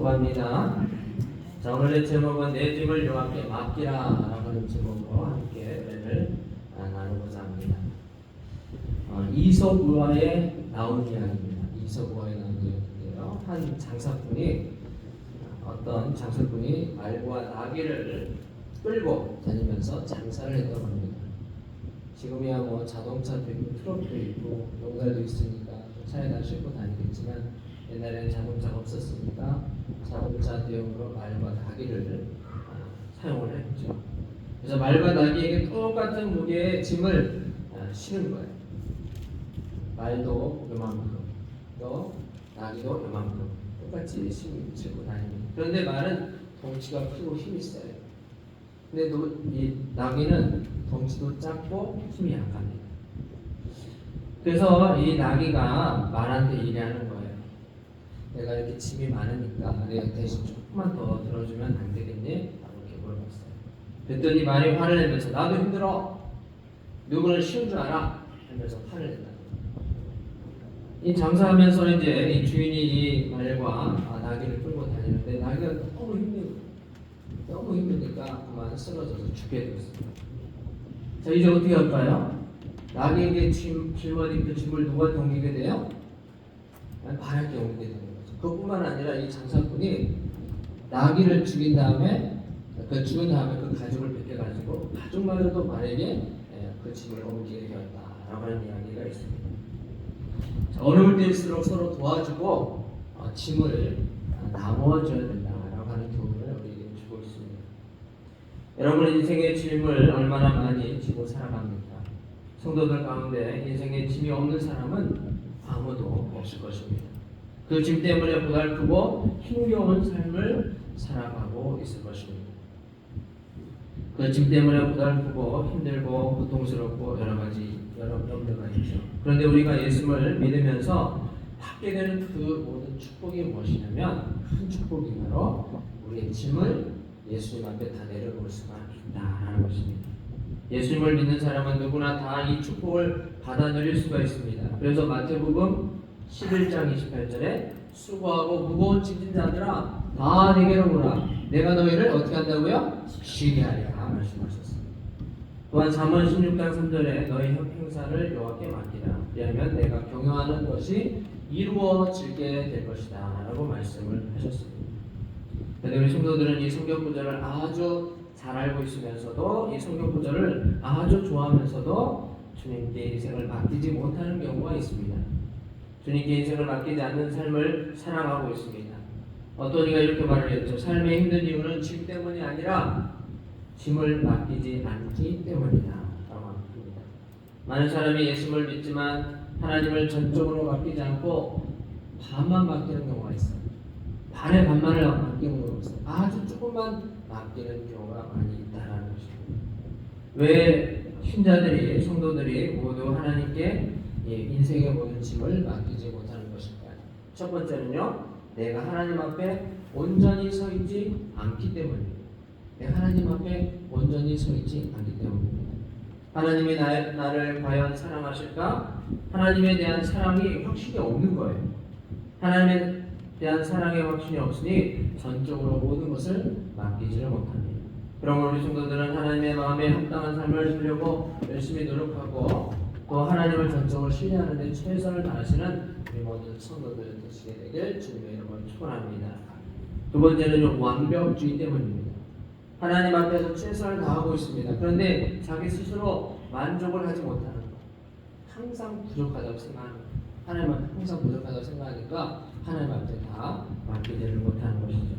수업합니다. 자, 오늘의 제목은 내 짐을 여호와께 맡기라 라고 하는 제목으로 함께 은혜를 나누고자 합니다. 이솝우화에 나온 이야기입니다. 이솝우화에 나온 이야기인데요. 한 장사꾼이 어떤 장사꾼이 말과 나귀를 끌고 다니면서 장사를 했다고 합니다. 지금이야 뭐 자동차도 있고 트럭도 있고 농사도 있으니까 차에다 싣고 다니겠지만 옛날에는 자동차가 없었으니까 자동차 대용으로 말과 나귀를 사용을 했죠. 그래서 말과 나귀에게 똑같은 무게의 짐을 실은 거예요. 말도 요만큼, 또 나귀도 요만큼 똑같이 싣고 다닙니다. 그런데 말은 덩치가 크고 힘이 세요. 근데 또 이 나귀는 덩치도 작고 힘이 약합니다. 그래서 이 나귀가 말한테 일하는 거예요. 내가 이렇게 짐이 많으니까 내가 대신 조금만 더 들어주면 안 되겠니? 라고 이렇게 물어봤어요. 그랬더니 말이 화를 내면서 나도 힘들어. 누구는 쉬운 줄 알아? 하면서 화를 낸다. 이 장사하면서 이제 이 주인이 이 말과 나귀를 끌고 다니는데 나귀가 너무 힘드니까 그만 쓰러져서 죽게 되었습니다. 자, 이제 어떻게 할까요? 나귀에게 짊어진 그 짐을 누가 옮기게 돼요? 바람께 옮기게 되는 거죠. 그뿐만 아니라 이 장사꾼이 나귀를 죽인 다음에 그 가죽을 벗겨가지고 가죽마저도 말에게 그 짐을 옮기게 되었다라고 하는 이야기가 있습니다. 자, 어려울 때일수록 서로 도와주고 짐을 나누어줘야 된다라고 하는 교훈을 우리에게 주고 있습니다. 여러분 인생의 짐을 얼마나 많이 지고 살아갑니까? 성도들 가운데 인생에 짐이 없는 사람은 아무도 없을 것입니다. 그 짐 때문에 고달프고 힘겨운 삶을 살아가고 있을 것입니다. 그 짐 때문에 고달프고 힘들고 고통스럽고 여러 염려가 있죠. 그런데 우리가 예수를 믿으면서 받게 되는 그 모든 축복이 무엇이냐면 큰 축복이 바로 우리의 짐을 예수님 앞에 다 내려놓을 수가 있다라는 것입니다. 예수님을 믿는 사람은 누구나 다 이 축복을 받아 누릴 수가 있습니다. 그래서 마태복음 11장 28절에 수고하고 무거운 짐진 자들아 다 내게로 오라. 내가 너희를 어떻게 한다고요? 쉬게 하리라 말씀하셨습니다. 또한 잠언 16장 3절에 너희 행사를 여호와께 맡기라. 왜냐하면 내가 경영하는 것이 이루어지게 될 것이다 라고 말씀을 하셨습니다. 그런데 우리 성도들은 이 성경 구절을 아주 잘 알고 있으면서도 이 성경 구절을 아주 좋아하면서도 주님께 인생을 맡기지 못하는 경우가 있습니다. 주님께 인생을 맡기지 않는 삶을 살아가고 있습니다. 어떤 이가 이렇게 말을 했죠. 삶의 힘든 이유는 짐 때문이 아니라 짐을 맡기지 않기 때문이다 라고 합니다. 많은 사람이 예수를 믿지만 하나님을 전적으로 맡기지 않고 반만 맡기는 경우가 있어요. 반의 반만을 맡기는 경우가 있어요. 아주 조금만 맡기는 경우가 많이 있다라는 것입니다. 왜 신자들이 성도들이 모두 하나님께 인생의 모든 짐을 맡기지 못하는 것일까요? 첫 번째는요, 내가 하나님 앞에 온전히 서 있지 않기 때문입니다. 내가 하나님 앞에 온전히 서 있지 않기 때문입니다. 하나님이 나를 과연 사랑하실까? 하나님에 대한 사랑이 확신이 없는 거예요. 하나님에 대한 사랑의 확신이 없으니 전적으로 모든 것을 맡기지를 못합니다. 그러므로 우리 성도들은 하나님의 마음에 합당한 삶을 살려고 열심히 노력하고 또 하나님을 전적으로 신뢰하는 데 최선을 다하시는 우리 모든 성도들 되시게 되길 주님의 이름으로 축원합니다. 두 번째는 완벽주의 때문입니다. 하나님 앞에서 최선을 다하고 있습니다. 그런데 자기 스스로 만족을 하지 못하는 것, 항상 부족하다고 생각하는 것, 하나님 앞에 항상 부족하다고 생각하니까 하나님 앞에 다 맡기지를 못하는 것이죠.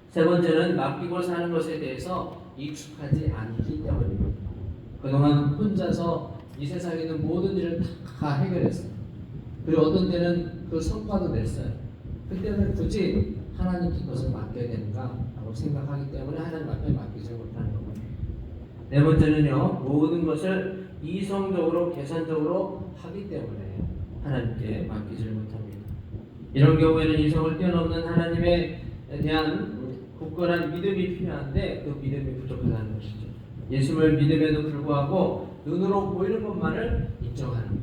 세 번째는 맡기고 사는 것에 대해서 익숙하지 않기 때문입니다. 그동안 혼자서 이 세상에 있는 모든 일을 다 해결했어요. 그리고 어떤 때는 그 성과도 냈어요. 그때는 굳이 하나님께 그것을 맡겨야 되는가 라고 생각하기 때문에 하나님 앞에 맡기지 못하는 겁니다. 네 번째는요, 모든 것을 이성적으로 계산적으로 하기 때문에 하나님께 맡기지를 못합니다. 이런 경우에는 이성을 뛰어넘는 하나님에 대한 굳건한 믿음이 필요한데 그 믿음이 부족하다는 것이죠. 예수를 믿음에도 불구하고 눈으로 보이는 것만을 인정하는 것.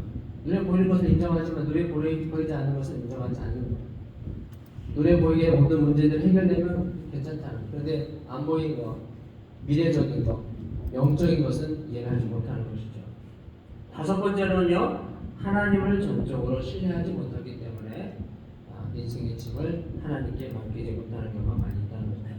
눈에 보이는 것을 인정하지만 눈에 보이지 않는 것을 인정하지 않는 것. 눈에 보이게 모든 문제들 해결되면 괜찮다. 그런데 안 보이는 거, 미래적인 거, 영적인 것은 이해를 하지 못하는 것이죠. 다섯 번째로는요, 하나님을 전적으로 신뢰하지 못하기 때문에 인생의 짐을 하나님께 맡기지 못하는 경우가 많이 있다는 겁니다.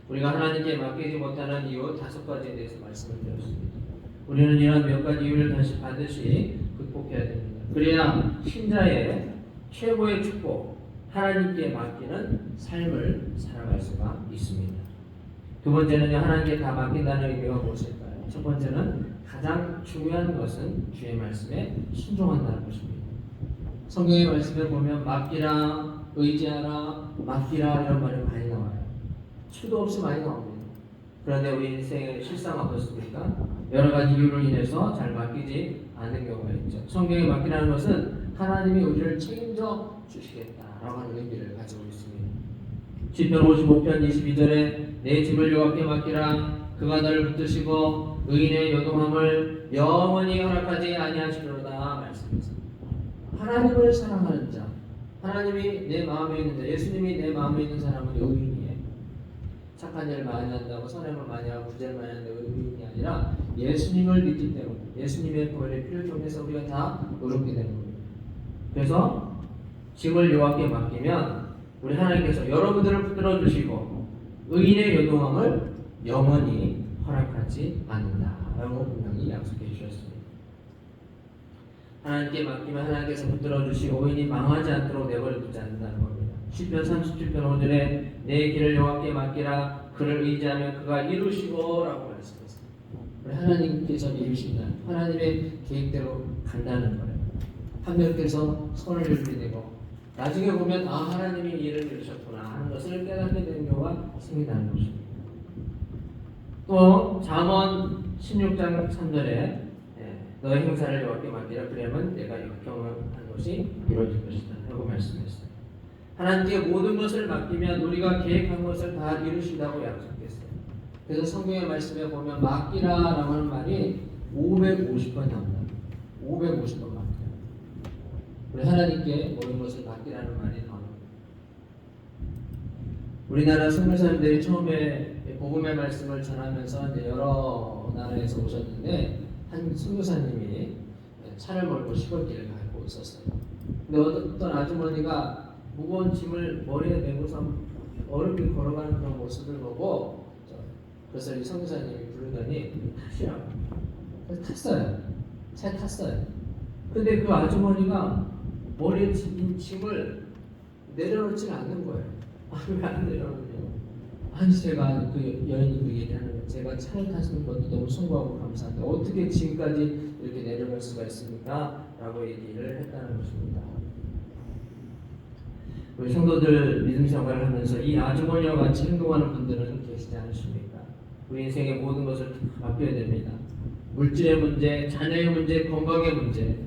우리가 하나님께 맡기지 못하는 이유 다섯 가지에 대해서 말씀을 드렸습니다. 우리는 이런 몇 가지 이유를 다시 반드시 극복해야 됩니다. 그래야 신자의 최고의 축복, 하나님께 맡기는 삶을 살아갈 수가 있습니다. 두 번째는요, 하나님께 다 맡긴다는 의미가 무엇일까요? 첫 번째는 가장 중요한 것은 주의 말씀에 순종한다는 것입니다. 성경의 말씀을 보면 맡기라, 의지하라, 맡기라 이런 말이 많이 나와요. 수도 없이 많이 나옵니다. 그런데 우리 인생의 실상 어떻습니까? 여러 가지 이유로 인해서 잘 맡기지 않는 경우가 있죠. 성경에 맡기라는 것은 하나님이 우리를 책임져 주시겠다라고 하는 의미를 가지고 있습니다. 시편 55편 22절에 내 집을 여호와께 맡기라, 그가 너를 붙드시고 의인의 요동함을 영원히 허락하지 아니하시리로다 말씀하십니다. 하나님을 사랑하는 자, 하나님이 내 마음에 있는 자, 예수님이 내 마음에 있는 사람은 의인이에요. 착한 일을 많이 한다고 선행을 많이 하고 부재를 많이 한다고 의인이 아니라 예수님을 믿기 때문에 예수님의 보혈의 피를 통해서 우리가 다 의롭게 되는 겁니다. 그래서 짐을 여호와께 맡기면 우리 하나님께서 여러분들을 붙들어 주시고 의인의 요동함을 영원히 허락하지 않는다라고 분명히 약속해 주셨습니다. 하나님께 맡기면 하나님께서 붙들어 주시고 의인이 망하지 않도록 내버려 두지 않는다는 겁니다. 시편 37편 5절에 내 길을 여호와께 맡기라, 그를 의지하면 그가 이루시고 라고 말씀했습니다. 하나님께서 이루신다. 하나님의 계획대로 간다는 거예요. 한 명께서 손을 들이대고 나중에 보면 하나님이 이를 이루셨구나 하는 것을 깨닫게 되는 경우가 생긴다는 것입니다. 또 잠언 16장 3절에 너의 행사를 여호와께 맡기라, 그러면 내가 역경한 것이 이루어질 것이다 라고 말씀했어요. 하나님께 모든 것을 맡기면 우리가 계획한 것을 다 이루신다고 약속했어요. 그래서 성경의 말씀에 보면 맡기라라고 하는 말이 550번 나옵니다. 550번 맡겨요. 우리 하나님께 모든 것을 맡기라는 말이 나옵니다. 우리나라 선교사님들이 처음에 복음의 말씀을 전하면서 이제 여러 나라에서 오셨는데 한 선교사님이 차를 몰고 시골길을 가고 있었어요. 근데 어떤 아주머니가 무거운 짐을 머리에 메고서 어렵게 걸어가는 그런 모습을 보고 그래서 이 선교사님이 부르더니 타시라고. 그래서 탔어요. 차에 탔어요. 근데 그 아주머니가 머리에 짐을 내려놓지는 않는 거예요. 왜 안 내려놓냐고. 아니 제가 그 여인이 그 얘기하는 거예요. 제가 차를 타시는 것도 너무 숭고하고 감사한데 어떻게 짐까지 이렇게 내려갈 수가 있습니까? 라고 얘기를 했다는 것입니다. 우리 성도들 믿음 생활을 하면서 이 아주머니와 같이 행동하는 분들은 계시지 않으십니까? 우리 인생의 모든 것을 맡겨야 됩니다. 물질의 문제, 자녀의 문제, 건강의 문제,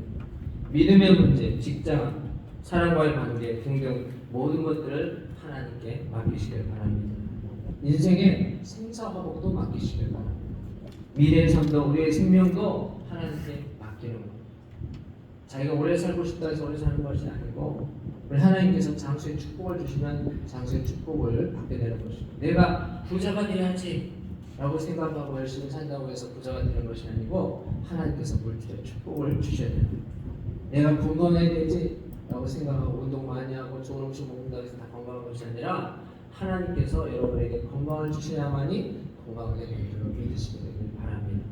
믿음의 문제, 직장, 사람과의 관계 등등 모든 것들을 하나님께 맡기시길 바랍니다. 인생의 생사화복도 맡기시길 바랍니다. 미래의 삶도 우리의 생명도 하나님께 맡기는 겁니다. 자기가 오래 살고 싶다 해서 오래 사는 것이 아니고 우리 하나님께서 장수의 축복을 주시면 장수의 축복을 받게 되는 것입니다. 내가 부자가 돼야지 라고 생각하고 열심히 산다고 해서 부자가 되는 것이 아니고 하나님께서 물질의 축복을 주셔야 됩니다. 내가 건강해야 되지 라고 생각하고 운동 많이 하고 좋은 음식 먹는다고 해서 다 건강한 것이 아니라 하나님께서 여러분에게 건강을 주셔야만이 건강하게 되는 줄 믿으시게 되길 바랍니다.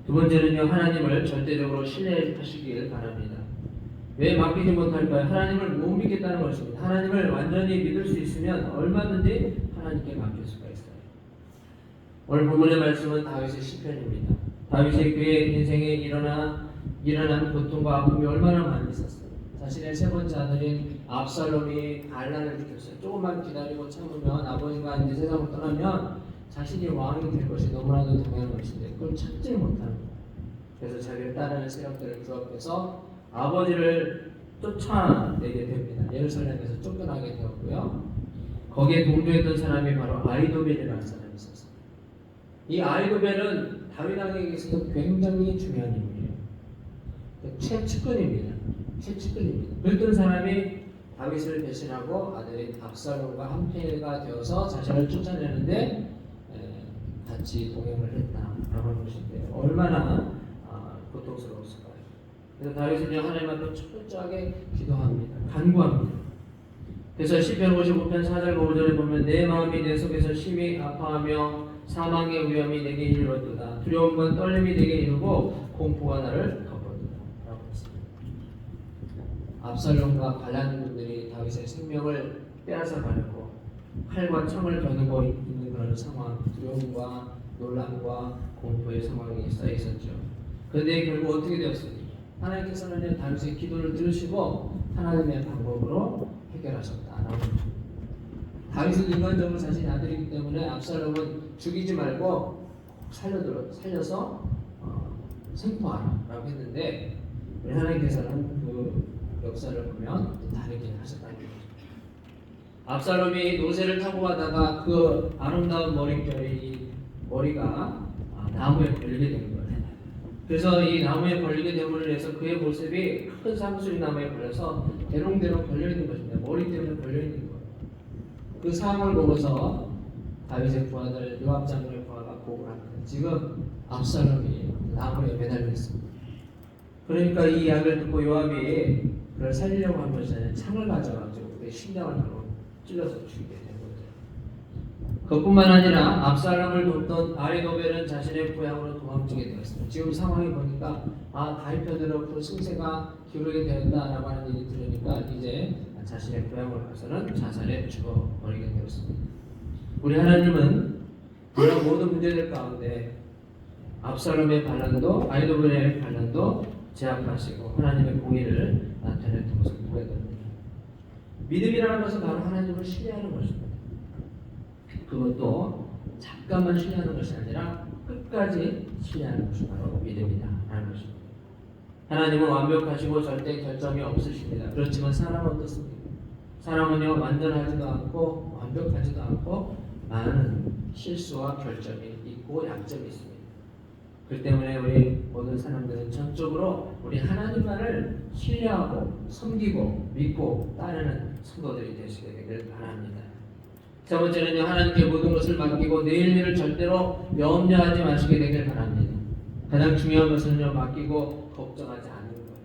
두 번째는요, 하나님을 절대적으로 신뢰하시길 바랍니다. 왜 맡기지 못할까요? 하나님을 못 믿겠다는 것입니다. 하나님을 완전히 믿을 수 있으면 얼마든지 하나님께 맡길 수가 있어요. 오늘 본문의 말씀은 다윗의 시편입니다. 다윗의 그의 인생에 일어난 고통과 아픔이 얼마나 많이 있었어요. 자신의 세 번째 아들인 압살롬이 반란을 일으켰어요. 조금만 기다리고 참으면 아버지가 이제 세상을 떠나면 자신이 왕이 될 것이 너무나도 당연한 것인데 그걸 참지 못하는 거예요. 그래서 자기를 따르는 세력들을 규합해서 아버지를 쫓아내게 됩니다. 예루살렘에서 쫓겨나게 되었고요. 거기에 동조했던 사람이 바로 아히도벨이라는 사람이 있었어요. 이 아히도벨은 다윗 왕에게 있어서 굉장히 중요한 인물이에요. 최측근입니다. 최측근입니다. 그랬던 사람이 다윗을 배신하고 아들인 압살롬과 함께가 되어서 자신을 쫓아내는데 같이 동행을 했다라고 하는 것인데 얼마나 고통스러웠을까요? 그래서 다윗은요 하나님 앞에 철저하게 기도합니다. 간구합니다. 그래서 시편 55편 4절 5절에 보면 내 마음이 내 속에서 심히 아파하며 사망의 위험이 내게 이르렀도다. 두려움과 떨림이 내게 이르고 공포가 나를 덮었도다 라고 했습니다. 압살롬과 반란군들이 다윗의 생명을 빼앗아 가려고 칼과 창을 겨누고 있는 그런 상황, 두려움과 놀람과 공포의 상황이 쌓여 있었죠. 그런데 결국 어떻게 되었습니까? 하나님께서는 다윗의 기도를 들으시고 하나님의 방법으로 해결하셨다라고 합니다. 다윗은 인간적으로 자신의 아들이기 때문에 압살롬은 죽이지 말고 살려서 생포하라라고 했는데 우리 하나님께서는 그 역사를 보면 다르게 하셨다는 거죠. 압살롬이 노새를 타고 가다가 그 아름다운 머리가 나무에 걸리게 된 거예요. 그래서 이 나무에 걸리게 됨으로 인해서 그의 모습이 큰 상수리 나무에 걸려서 대롱대롱 걸려있는 것입니다. 머리 때문에 걸려있는 거예요. 그 상황을 보고서 다윗의 부하들 요압 장군의 부하가 보고 합니다. 지금 압살롬이 나무에 매달려 있습니다. 그러니까 이 이야기를 듣고 요압이 그를 살리려고 한 것이 창을 가져가지고 그의 심장을 바로 찔러서 죽이게 된 거죠. 그뿐만 아니라 압살롬을 돕던 아히도벨은 자신의 고향으로 도망치게 되었습니다. 지금 상황이 보니까 다윗 편으로 그 승세가 기울게 되었다라고 하는 일이 들으니까 이제 자신의 고향으로 가서는 자살에 죽어버리게 되었습니다. 우리 하나님은 이런 모든 문제들 가운데 압살롬의 반란도 아히도벨의 반란도 제압하시고 하나님의 공의를 나타내는 것을 보게 됩니다. 믿음이라는 것은 바로 하나님을 신뢰하는 것입니다. 그것도 잠깐만 신뢰하는 것이 아니라 끝까지 신뢰하는 것이 바로 믿음이다라는 것입니다. 하나님은 완벽하시고 절대 결점이 없으십니다. 그렇지만 사람은 어떻습니까? 사람은요 완전하지도 않고 완벽하지도 않고 많은 실수와 결점이 있고 약점이 있습니다. 그 때문에 우리 모든 사람들은 전적으로 우리 하나님만을 신뢰하고 섬기고 믿고 따르는 성도들이 되시게 되기를 바랍니다. 세 번째는요 하나님께 모든 것을 맡기고 내일 일을 절대로 염려하지 마시게 되기를 바랍니다. 가장 중요한 것은요 맡기고 걱정하지 않는 거예요.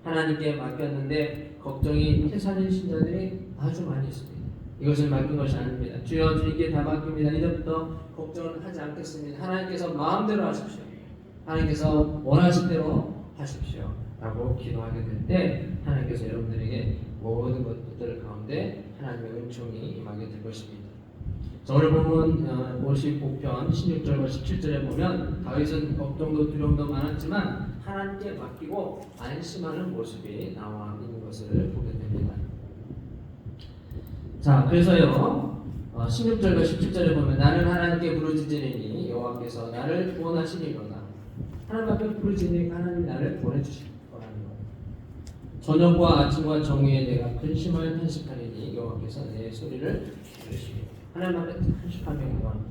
하나님께 맡겼는데 걱정이 태산인 신자들이 아주 많이 있습니다. 이것을 맡긴 것이 아닙니다. 주여 주님께 다 맡깁니다. 이제부터 걱정을 하지 않겠습니다. 하나님께서 마음대로 하십시오. 하나님께서 원하신 대로 하십시오 라고 기도하게 될 때 하나님께서 여러분들에게 모든 것들 가운데 하나님의 은총이 임하게 될 것입니다. 오늘 본문 55편 16절과 17절에 보면 다윗은 걱정도 두려움도 많았지만 하나님께 맡기고 안심하는 모습이 나와 있는 것을 보게 됩니다. 자, 그래서요 16절과 17절에 보면 나는 하나님께 부르짖으니 여호와께서 나를 구원하시리로다. 하나님 앞에 부르짖으니 하나님이 나를 보내주실 거라는 거예요. 저녁과 아침과 정오에 내가 근심하여 탄식하리니 여호와께서 내 소리를 들으시리라. 하나님 앞에 탄식하며 기도합니다.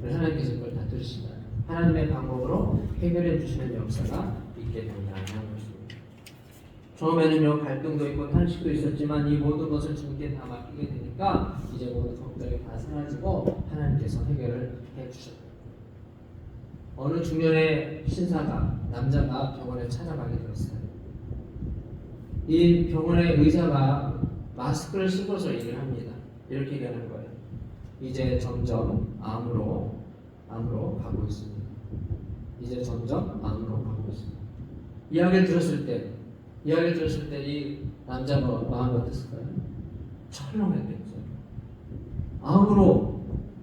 하나님께서 그걸 다 들으신다. 하나님의 방법으로 해결해 주시는 역사가 있게 된다는 것입니다. 처음에는요 갈등도 있고 탄식도 있었지만 이 모든 것을 주님께 다 맡기게 되니까 이제 모든 걱정이 다 사라지고 하나님께서 해결을 해주셨다. 어느 중년의 신사가 남자가 병원에 찾아가게 되었어요. 이 병원의 의사가 마스크를 쓰고서 얘기를 합니다. 이렇게 얘기하는 거예요. 이제 점점 암으로 가고 있습니다. 이제 점점 암으로 가고 있습니다. 이야기를 들었을 때 이 남자가 마음이 어땠을까요? 철렁했겠죠. 암으로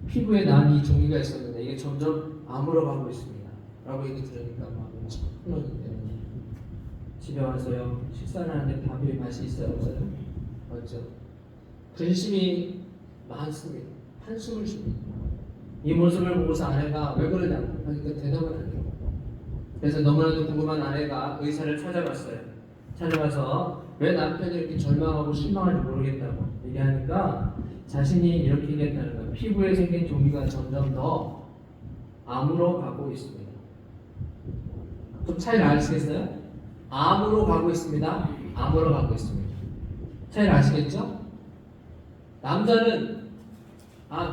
피부에 난 이 종기가 있었는데 이게 점점 암으로 가고 있습니다. 라고 얘기 들으니까 마음이 철렁했대요. 집에 와서요 식사를 하는데 밥이 맛이 있어요 없어요? 맞죠? 근심이 많습니다. 한숨을 쉽니다. 이 모습을 보고서 아내가 왜 그러냐고 하니까 대답을 안 해요. 그래서 너무나도 궁금한 아내가 의사를 찾아가서 왜 남편이 이렇게 절망하고 실망하는지 모르겠다고 얘기하니까 자신이 이렇게 얘기했다는 거예요. 피부에 생긴 종기가 점점 더 암으로 가고 있습니다. 좀 차이를 아시겠어요? 암으로 가고 있습니다. 암으로 가고 있습니다. 차이를 아시겠죠? 남자는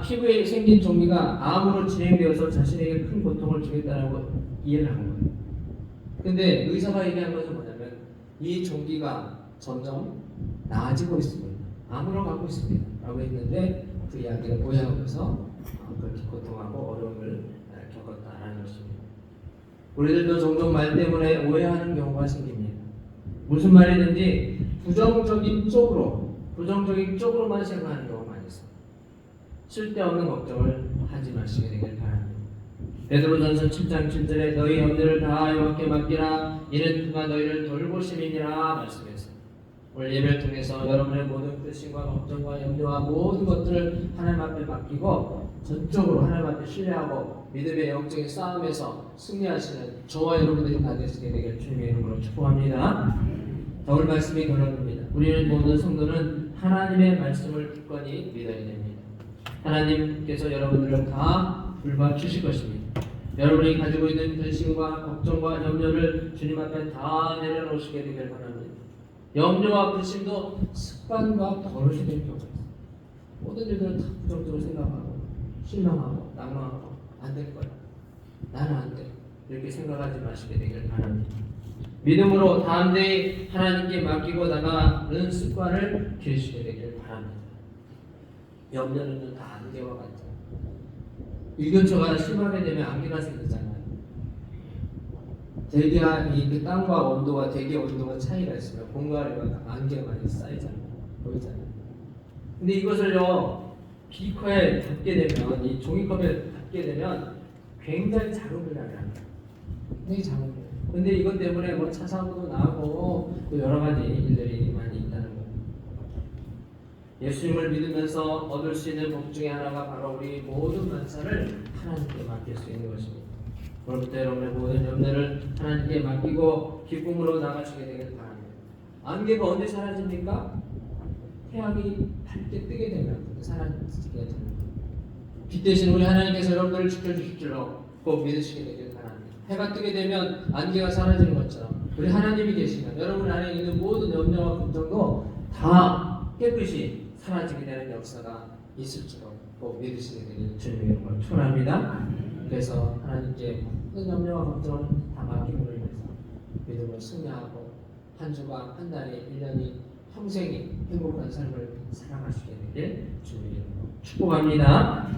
피부에 생긴 종기가 암으로 진행되어서 자신에게 큰 고통을 주겠다라고 이해를 한 거예요. 근데 의사가 얘기한 것은 뭐냐면 이 종기가 점점 나아지고 있습니다. 암으로 가고 있습니다. 라고 했는데 그 이야기를 오해하고서 그렇게 고통하고 어려움을 겪었다라는 것입니다. 우리들도 종종 말 때문에 오해하는 경우가 생깁니다. 무슨 말이든지 부정적인 쪽으로만 생각하는 경우가 많이 있습니다. 쓸데없는 걱정을 하지 마시게 되길 바랍니다. 베드로전서 7장 7절에 너희 염려를 다 여호와께 맡기라 이는 그가 너희를 돌보심이니라 말씀했습니다. 오늘 예배를 통해서 여러분의 모든 근심과 걱정과 염려와 모든 것들을 하나님 앞에 맡기고 전적으로 하나님 앞에 신뢰하고 믿음의 영적인 싸움에서 승리하시는 저와 여러분들이 다 되시게 되길 주님의 이름으로 축복합니다. 오늘 말씀이 그럽니다. 우리는 모든 성도는 하나님의 말씀을 굳건히 믿어야 됩니다. 하나님께서 여러분들을 다 돌봐주실 것입니다. 여러분이 가지고 있는 근심과 걱정과 염려를 주님 앞에 다 내려놓으시게 되길 바랍니다. 염려와 근심도 습관과 버릇이 될 경우가 있어요. 모든 일들은 다 부정적으로 생각하고 실망하고 낭망하고 안 될 거야. 나는 안 돼. 이렇게 생각하지 마시게 되길 바랍니다. 믿음으로 담대히 하나님께 맡기고 나가는 습관을 기르시게 되길 바랍니다. 염려는 다 안개와 같아요. 일교차가 심하게 되면 안개가 생기잖아요. 대기와 이 땅과 온도와 대기 온도가 차이가 있으면 공간에가 안개가 많이 쌓이잖아요. 보이잖아요. 근데 이것을요 비커에 담게 되면 이 종이컵에 담게 되면 굉장히 작은 분량이 합니다. 굉장히 작은 분량. 근데 이것 때문에 뭐 차 사고도 나고 또 여러 가지 일들이 많이 있다는 거예요. 예수님을 믿으면서 얻을 수 있는 복 중에 하나가 바로 우리 모든 만사를 하나님께 맡길 수 있는 것입니다. 오늘부터 여러분의 모든 염려를 하나님께 맡기고 기쁨으로 나가시게 되길 바랍니다. 안개가 언제 사라집니까? 태양이 밝게 뜨게 되면 사라지게 됩니다. 빛 대신 우리 하나님께서 여러분들을 지켜주실 줄로 꼭 믿으시게 되길 바랍니다. 해가 뜨게 되면 안개가 사라지는 것처럼 우리 하나님이 계시면 여러분 안에 있는 모든 염려와 걱정도 다 깨끗이 사라지게 되는 역사가 있을 줄로 꼭 믿으시게 되길 주님의 이름으로 축원합니다. 그래서 하나님께 모든 염려와 걱정을 다 맡김으로 인해서 믿음을 승리하고 한 주가 한 달이 1년이 평생이 행복한 삶을 살아가시게 되길 주님의 이름으로 축복합니다.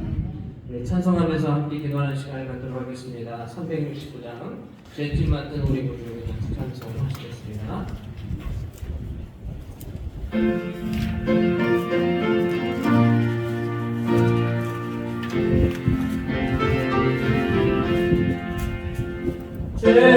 찬송하면서 함께 기도하는 시간을 갖도록 하겠습니다. 369장 제팀 맡은 우리 분들이 찬송을 하시겠습니다. 제